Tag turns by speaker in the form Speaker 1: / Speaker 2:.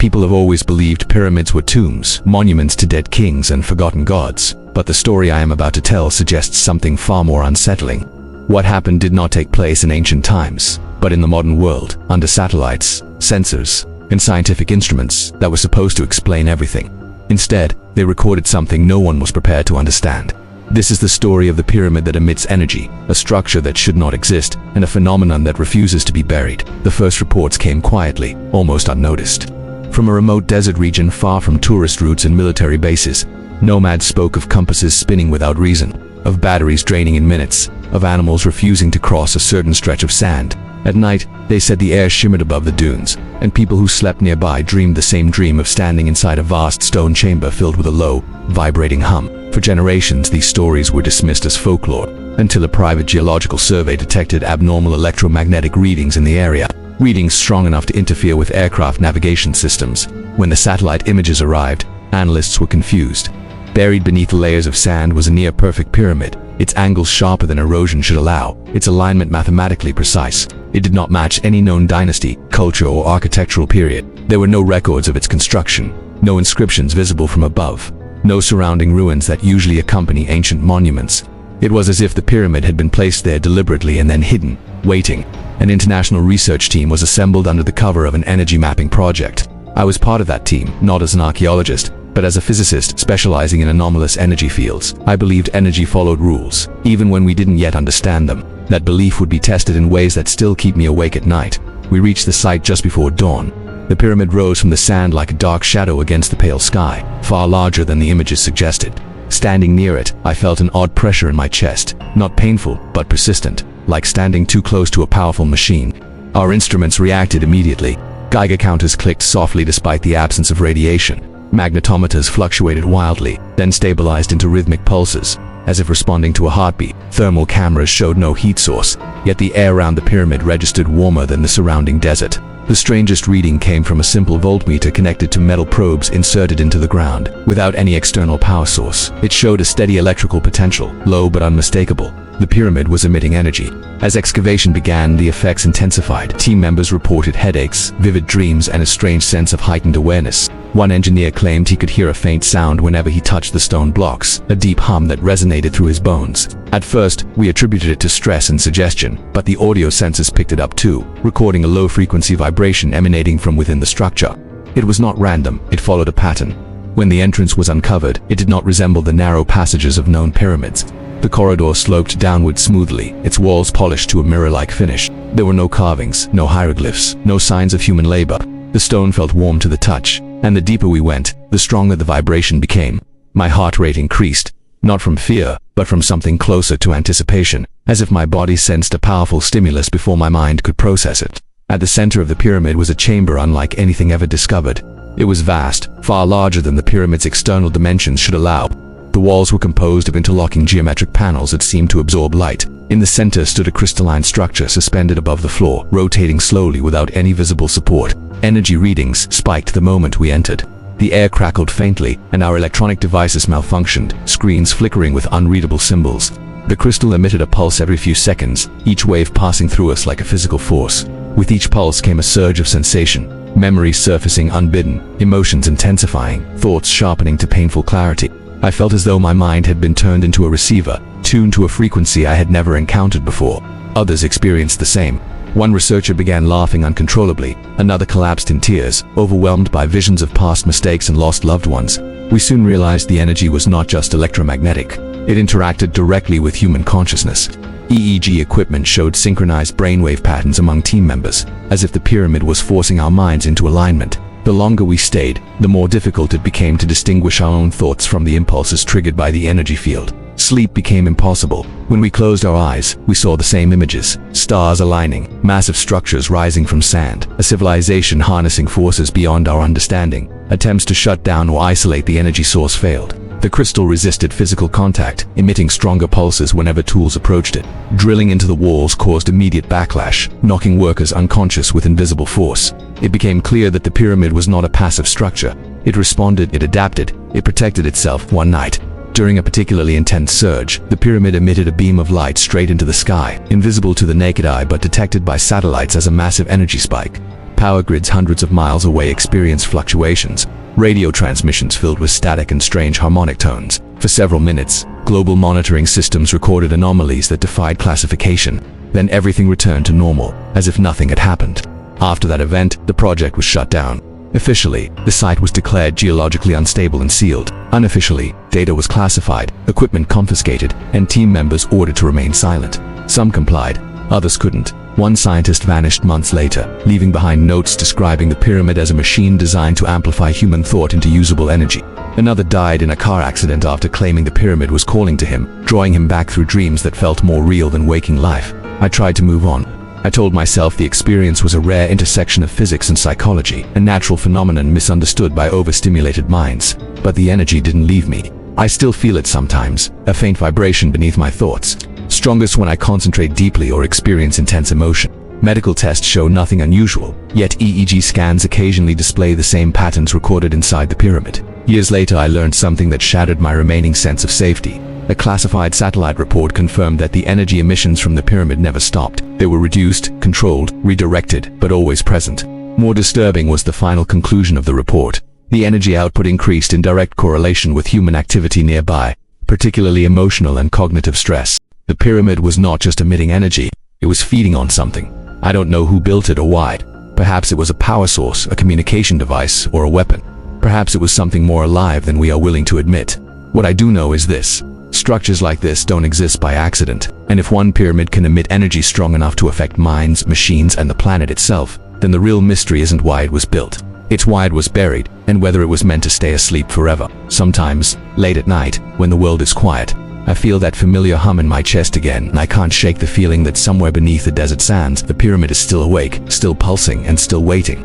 Speaker 1: People have always believed pyramids were tombs, monuments to dead kings and forgotten gods. But the story I am about to tell suggests something far more unsettling. What happened did not take place in ancient times, but in the modern world, under satellites, sensors, and scientific instruments that were supposed to explain everything. Instead, they recorded something no one was prepared to understand. This is the story of the pyramid that emits energy, a structure that should not exist, and a phenomenon that refuses to be buried. The first reports came quietly, almost unnoticed. From a remote desert region far from tourist routes and military bases, nomads spoke of compasses spinning without reason, of batteries draining in minutes, of animals refusing to cross a certain stretch of sand. At night, they said the air shimmered above the dunes, and people who slept nearby dreamed the same dream of standing inside a vast stone chamber filled with a low, vibrating hum. For generations, these stories were dismissed as folklore, until a private geological survey detected abnormal electromagnetic readings in the area, readings strong enough to interfere with aircraft navigation systems. When the satellite images arrived, analysts were confused. Buried beneath the layers of sand was a near-perfect pyramid, its angles sharper than erosion should allow, its alignment mathematically precise. It did not match any known dynasty, culture, or architectural period. There were no records of its construction, no inscriptions visible from above, no surrounding ruins that usually accompany ancient monuments. It was as if the pyramid had been placed there deliberately and then hidden, waiting. An international research team was assembled under the cover of an energy mapping project. I was part of that team, not as an archaeologist, but as a physicist specializing in anomalous energy fields. I believed energy followed rules, even when we didn't yet understand them. That belief would be tested in ways that still keep me awake at night. We reached the site just before dawn. The pyramid rose from the sand like a dark shadow against the pale sky, far larger than the images suggested. Standing near it, I felt an odd pressure in my chest, not painful, but persistent, like standing too close to a powerful machine. Our instruments reacted immediately. Geiger counters clicked softly despite the absence of radiation. Magnetometers fluctuated wildly, then stabilized into rhythmic pulses, as if responding to a heartbeat. Thermal cameras showed no heat source, yet the air around the pyramid registered warmer than the surrounding desert. The strangest reading came from a simple voltmeter connected to metal probes inserted into the ground, without any external power source. It showed a steady electrical potential, low but unmistakable. The pyramid was emitting energy. As excavation began, the effects intensified. Team members reported headaches, vivid dreams, and a strange sense of heightened awareness. One engineer claimed he could hear a faint sound whenever he touched the stone blocks, a deep hum that resonated through his bones. At first, we attributed it to stress and suggestion, but the audio sensors picked it up too, recording a low-frequency vibration emanating from within the structure. It was not random, it followed a pattern. When the entrance was uncovered, it did not resemble the narrow passages of known pyramids. The corridor sloped downward smoothly, its walls polished to a mirror-like finish. There were no carvings, no hieroglyphs, no signs of human labor. The stone felt warm to the touch, and the deeper we went, the stronger the vibration became. My heart rate increased, not from fear, but from something closer to anticipation, as if my body sensed a powerful stimulus before my mind could process it. At the center of the pyramid was a chamber unlike anything ever discovered. It was vast, far larger than the pyramid's external dimensions should allow. The walls were composed of interlocking geometric panels that seemed to absorb light. In the center stood a crystalline structure suspended above the floor, rotating slowly without any visible support. Energy readings spiked the moment we entered. The air crackled faintly, and our electronic devices malfunctioned, screens flickering with unreadable symbols. The crystal emitted a pulse every few seconds, each wave passing through us like a physical force. With each pulse came a surge of sensation, memories surfacing unbidden, emotions intensifying, thoughts sharpening to painful clarity. I felt as though my mind had been turned into a receiver, tuned to a frequency I had never encountered before. Others experienced the same. One researcher began laughing uncontrollably, another collapsed in tears, overwhelmed by visions of past mistakes and lost loved ones. We soon realized the energy was not just electromagnetic. It interacted directly with human consciousness. EEG equipment showed synchronized brainwave patterns among team members, as if the pyramid was forcing our minds into alignment. The longer we stayed, the more difficult it became to distinguish our own thoughts from the impulses triggered by the energy field. Sleep became impossible. When we closed our eyes, we saw the same images. Stars aligning, massive structures rising from sand, a civilization harnessing forces beyond our understanding. Attempts to shut down or isolate the energy source failed. The crystal resisted physical contact, emitting stronger pulses whenever tools approached it. Drilling into the walls caused immediate backlash, knocking workers unconscious with invisible force. It became clear that the pyramid was not a passive structure. It responded, it adapted, it protected itself. One night, during a particularly intense surge, the pyramid emitted a beam of light straight into the sky, invisible to the naked eye but detected by satellites as a massive energy spike. Power grids hundreds of miles away experienced fluctuations, radio transmissions filled with static and strange harmonic tones. For several minutes, global monitoring systems recorded anomalies that defied classification. Then everything returned to normal, as if nothing had happened. After that event, the project was shut down. Officially, the site was declared geologically unstable and sealed. Unofficially, data was classified, equipment confiscated, and team members ordered to remain silent. Some complied, others couldn't. One scientist vanished months later, leaving behind notes describing the pyramid as a machine designed to amplify human thought into usable energy. Another died in a car accident after claiming the pyramid was calling to him, drawing him back through dreams that felt more real than waking life. I tried to move on. I told myself the experience was a rare intersection of physics and psychology, a natural phenomenon misunderstood by overstimulated minds. But the energy didn't leave me. I still feel it sometimes, a faint vibration beneath my thoughts. Strongest when I concentrate deeply or experience intense emotion. Medical tests show nothing unusual, yet EEG scans occasionally display the same patterns recorded inside the pyramid. Years later, I learned something that shattered my remaining sense of safety. A classified satellite report confirmed that the energy emissions from the pyramid never stopped. They were reduced, controlled, redirected, but always present. More disturbing was the final conclusion of the report. The energy output increased in direct correlation with human activity nearby, particularly emotional and cognitive stress. The pyramid was not just emitting energy, it was feeding on something. I don't know who built it or why. Perhaps it was a power source, a communication device, or a weapon. Perhaps it was something more alive than we are willing to admit. What I do know is this. Structures like this don't exist by accident, and if one pyramid can emit energy strong enough to affect minds, machines, and the planet itself, then the real mystery isn't why it was built. It's why it was buried, and whether it was meant to stay asleep forever. Sometimes, late at night, when the world is quiet, I feel that familiar hum in my chest again, and I can't shake the feeling that somewhere beneath the desert sands, the pyramid is still awake, still pulsing, and still waiting.